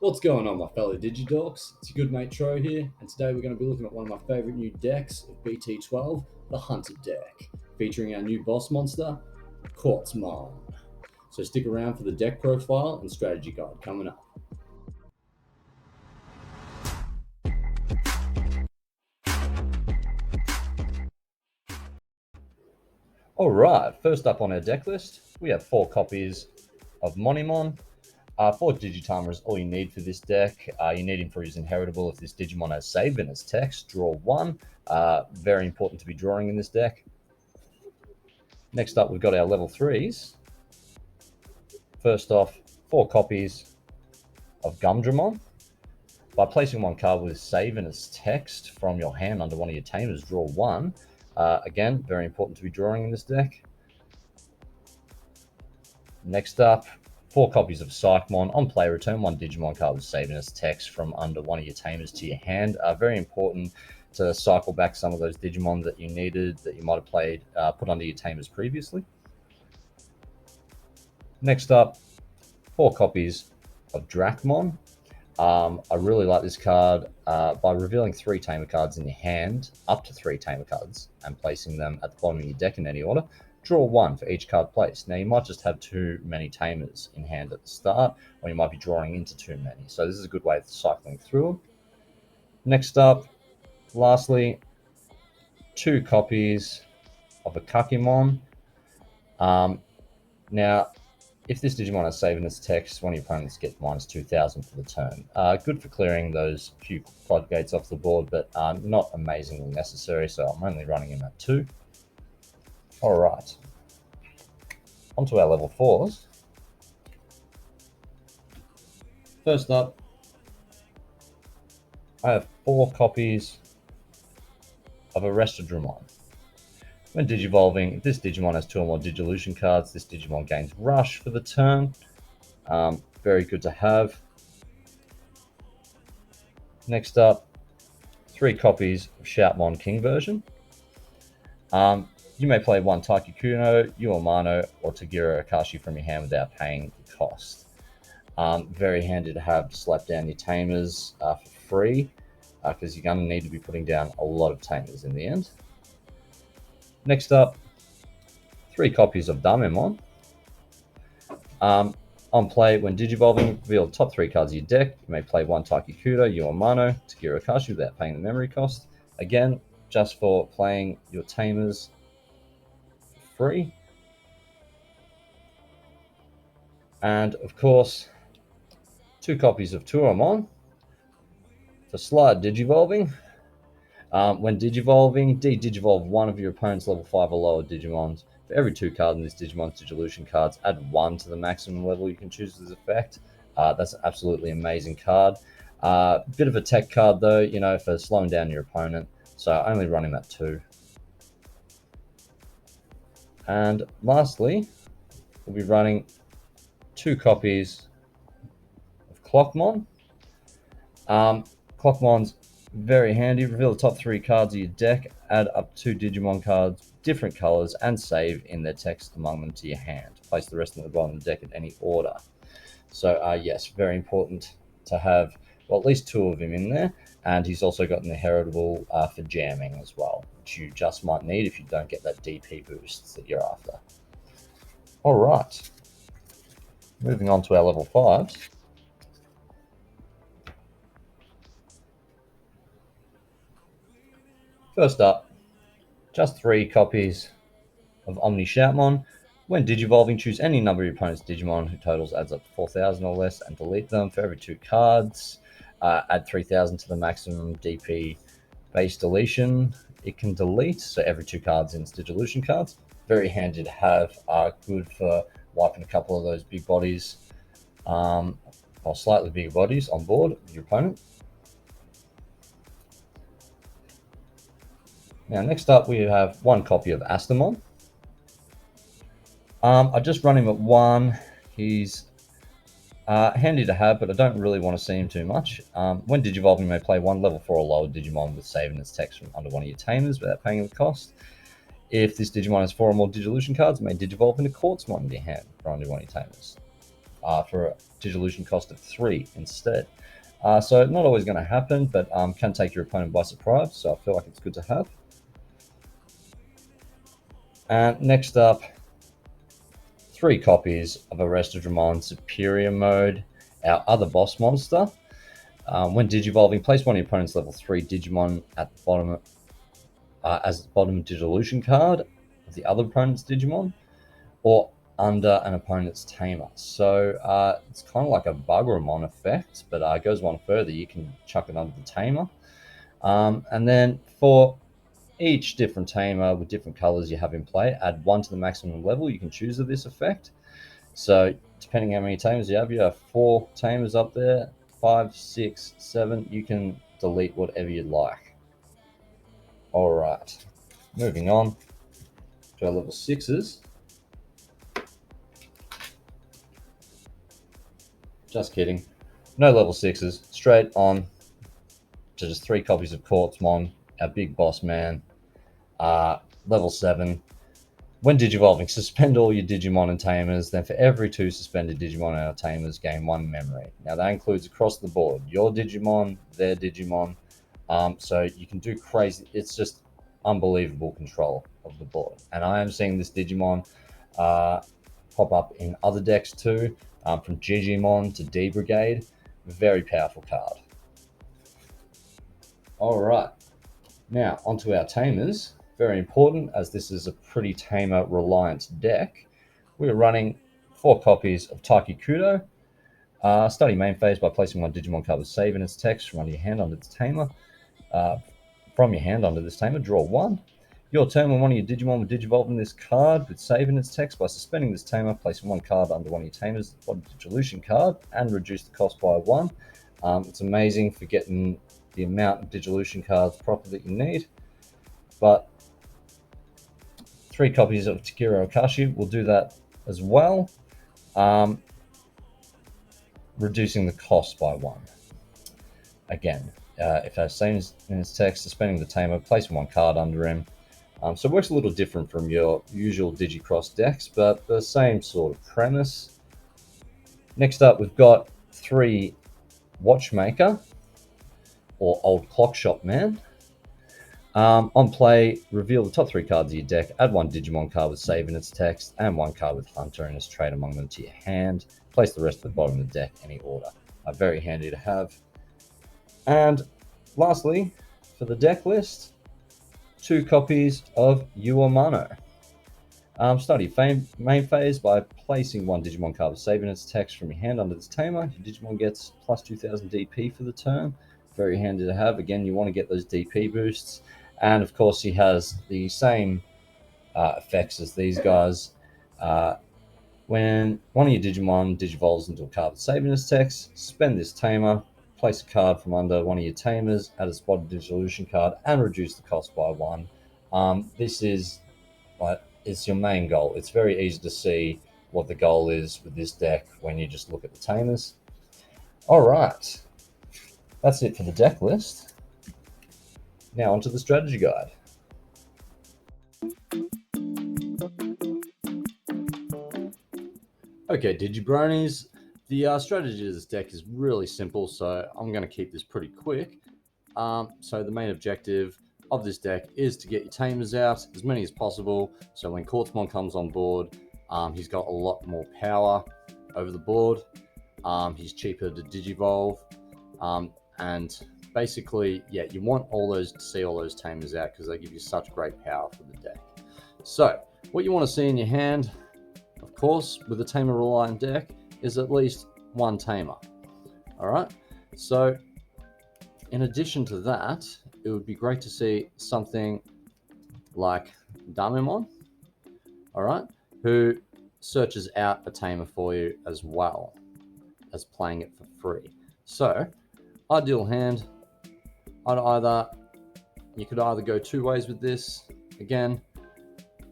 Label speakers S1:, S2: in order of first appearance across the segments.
S1: What's going on, my fellow DigiDorx? It's your good mate Tro here, and today we're going to be looking at one of my favourite new decks of BT-12, the Hunter deck, featuring our new boss monster, Quartzmon. So stick around for the deck profile and strategy guide coming up. Alright, first up on our deck list, we have 4 copies of Monimon. 4 Digitimer is all you need for this deck. You need him for his inheritable if this Digimon has save in its text. Draw 1. Very important to be drawing in this deck. Next up, we've got our level 3s. First off, 4 copies of Gumdramon. By placing 1 card with save in its text from your hand under one of your tamers, draw 1. Again, very important to be drawing in this deck. Next up, 4 copies of Psychmon. On play, return 1 Digimon card with save in its text from under one of your tamers to your hand. Very important to cycle back some of those Digimon that you needed, that you might have played, put under your tamers previously. Next up, 4 copies of Drachmon. I really like this card. By revealing 3 tamer cards in your hand, up to 3 tamer cards, and placing them at the bottom of your deck in any order, draw 1 for each card placed. Now, you might just have too many tamers in hand at the start, or you might be drawing into too many. So this is a good way of cycling through them. Next up, lastly, 2 copies of a Kakimon. Now, if this Digimon has save in its text, one of your opponents gets minus 2,000 for the turn. Good for clearing those few floodgates off the board, but not amazingly necessary, so I'm only running him at 2. Alright, onto our level 4s. First up, I have 4 copies of Arrestodramon. When Digivolving, if this Digimon has 2 or more Digivolution cards, this Digimon gains Rush for the turn. Very good to have. Next up, 3 copies of Shoutmon King version. You may play 1 Taiki Kuno, Uemano, or Tagiro Akashi from your hand without paying the cost. Very handy to have to slap down your tamers for free, because you're going to need to be putting down a lot of tamers in the end. Next up, 3 copies of Damemon. On play, when Digivolving, reveal the top 3 cards of your deck. You may play 1 Takikuta, Uemano, Tagiro Akashi without paying the memory cost. Again, just for playing your tamers for free. And of course, 2 copies of Turamon for slide Digivolving. When Digivolving, de-Digivolve 1 of your opponent's level 5 or lower Digimons. For every 2 cards in this Digimon's Digivolution cards, add 1 to the maximum level you can choose as effect. That's an absolutely amazing card. Bit of a tech card though, you know, for slowing down your opponent. So only running that 2. And lastly, we'll be running 2 copies of Clockmon. Clockmon's very handy. Reveal the top 3 cards of your deck, add up 2 Digimon cards, different colors, and save in their text among them to your hand. Place the rest of the bottom of the deck in any order. So yes, very important to have, well, at least 2 of him in there. And he's also got an inheritable for jamming as well, which you just might need if you don't get that DP boost that you're after. All right, moving on to our level 5s. First up, just 3 copies of Omni Shoutmon. When Digivolving, choose any number of your opponent's Digimon who totals adds up to 4,000 or less and delete them. For every 2 cards, add 3,000 to the maximum DP base deletion it can delete. So every 2 cards in its Digivolution cards. Very handy to have, good for wiping a couple of those big bodies, or slightly bigger bodies on board with your opponent. Now, next up, we have 1 copy of Astamon. I just run him at 1. He's handy to have, but I don't really want to see him too much. When Digivolving, you may play 1 level 4 or lower Digimon with save in its text from under one of your tamers without paying the cost. If this Digimon has 4 or more Digivolution cards, it may Digivolve into Quartzmon in your hand from under one of your tamers. For Digivolution cost of 3 instead. So not always going to happen, but can take your opponent by surprise. So I feel like it's good to have. And next up, 3 copies of Arrested Dramon Superior Mode, our other boss monster. When Digivolving, place one of your opponent's level 3 Digimon at the bottom as the bottom Digivolution card of the other opponent's Digimon, or under an opponent's tamer. So it's kind of like a Bugramon effect, but it goes one further. You can chuck it under the tamer. And then for each different tamer with different colors you have in play, add 1 to the maximum level you can choose of this effect. So depending how many tamers you have 4 tamers up there, 5, 6, 7. You can delete whatever you'd like. All right, moving on to our level 6s. Just kidding. No level 6s. Straight on to just 3 copies of Quartzmon, our big boss man. Level 7. When Digivolving, suspend all your Digimon and Tamers. Then for every 2 suspended Digimon and Tamers, gain 1 memory. Now that includes across the board. Your Digimon, their Digimon. So you can do crazy. It's just unbelievable control of the board. And I am seeing this Digimon pop up in other decks too. From Digimon to D Brigade. Very powerful card. All right. Now onto our Tamers. Very important, as this is a pretty tamer reliant deck. We're running 4 copies of Taiki Kudo. Study main phase by placing 1 Digimon card with save in its text from under your hand under its tamer. From your hand under this tamer, draw 1. Your turn, when one of your Digimon will Digivolve in this card with save in its text by suspending this tamer, placing 1 card under one of your tamers, the bottom Digivolution card, and reduce the cost by 1. It's amazing for getting the amount of Digivolution cards proper that you need. But 3 copies of Takiro Akashi will do that as well, reducing the cost by 1. Again, if it has same in its text, suspending the tamer, placing 1 card under him. So it works a little different from your usual Digicross decks, but the same sort of premise. Next up, we've got 3 Watchmaker, or Old Clock Shop Man. On play, reveal the top 3 cards of your deck, add 1 Digimon card with save in its text, and 1 card with Hunter in its trade among them to your hand. Place the rest at the bottom of the deck, any order. Very handy to have. And lastly, for the deck list, 2 copies of Uomano. Study main phase by placing 1 Digimon card with save in its text from your hand under this tamer. Your Digimon gets plus 2000 DP for the turn. Very handy to have. Again, you want to get those DP boosts. And of course, he has the same effects as these guys. When one of your Digimon digivolves into a card with save in its text, suspend this tamer, place a card from under one of your tamers, add a spotted Digivolution card, and reduce the cost by 1. This is it's your main goal. It's very easy to see what the goal is with this deck when you just look at the tamers. All right, that's it for the deck list. Now onto the strategy guide. Okay, Digibronies, the strategy of this deck is really simple, so I'm going to keep this pretty quick. So the main objective of this deck is to get your tamers out, as many as possible, so when Quartzmon comes on board, he's got a lot more power over the board. He's cheaper to digivolve, and basically, yeah, you want to see all those tamers out because they give you such great power for the deck. So what you want to see in your hand, of course, with a tamer reliant deck, is at least 1 tamer. All right, so in addition to that, it would be great to see something like Damemon, all right, who searches out a tamer for you as well as playing it for free. So ideal hand, you could either go 2 ways with this. Again,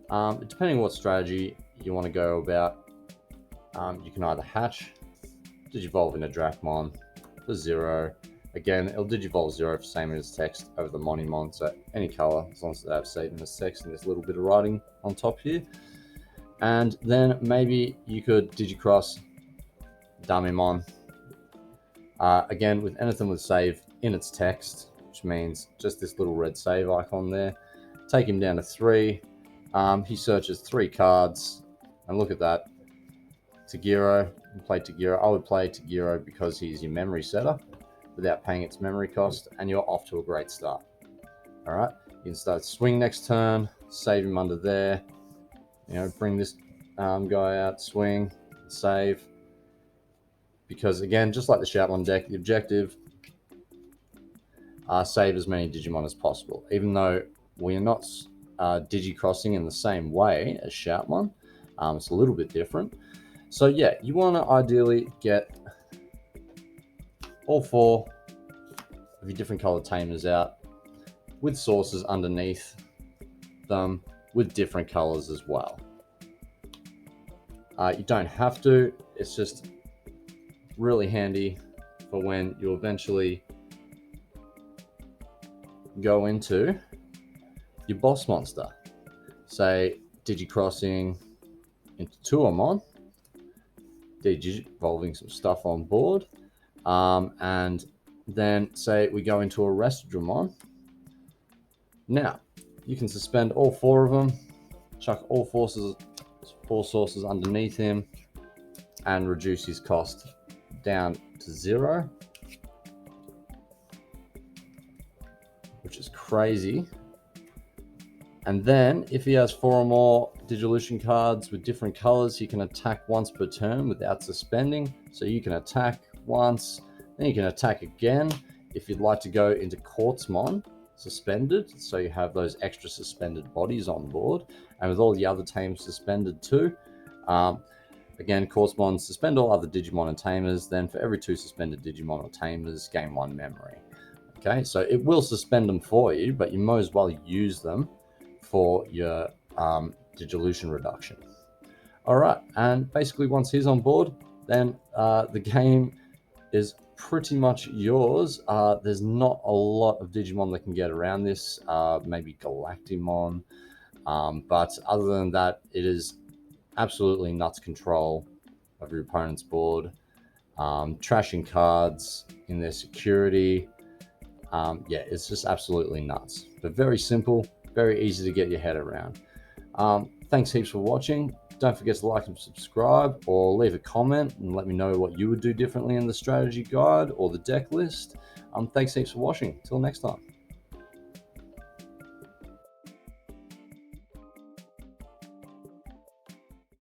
S1: depending on what strategy you want to go about, you can either hatch, digivolve in a Drachmon for 0. Again, it'll digivolve 0 for same in its text over the Monimon, so any color, as long as they have save in its text and there's a little bit of writing on top here. And then maybe you could digicross dumb him on. Again, with anything with save in its text, which means just this little red save icon there, take him down to 3. He searches 3 cards, and look at that. Tagiro, play Tagiro. I would play Tagiro because he's your memory setter without paying its memory cost, and you're off to a great start. All right, you can start swing next turn, save him under there. You know, bring this guy out, swing, save. Because again, just like the Shoutmon deck, the objective save as many Digimon as possible. Even though we are not Digi-crossing in the same way as Shoutmon, it's a little bit different. So yeah, you want to ideally get all 4 of your different color tamers out with sources underneath them with different colors as well. You don't have to, it's just really handy for when you eventually go into your boss monster. Say Digi-crossing into Tuamon, Digi-evolving some stuff on board, and then say we go into a Restdramon. Now, you can suspend all 4 of them, chuck all 4 sources underneath him, and reduce his cost down to 0, which is crazy. And then, if he has 4 or more Digivolution cards with different colors, he can attack once per turn without suspending. So you can attack once, then you can attack again if you'd like to go into Quartzmon suspended, so you have those extra suspended bodies on board, and with all the other tames suspended too. Again, Quartzmon, suspend all other Digimon and tamers, then for every 2 suspended Digimon or tamers, gain 1 memory. Okay, so it will suspend them for you, but you might as well use them for your Digivolution reduction. All right, and basically once he's on board, then the game is pretty much yours. There's not a lot of Digimon that can get around this, maybe Galactimon, but other than that, it is absolutely nuts control of your opponent's board, trashing cards in their security. Yeah, it's just absolutely nuts, but very simple, very easy to get your head around. Thanks heaps for watching. Don't forget to like and subscribe, or leave a comment and let me know what you would do differently in the strategy guide or the deck list. Thanks heaps for watching. Till next time.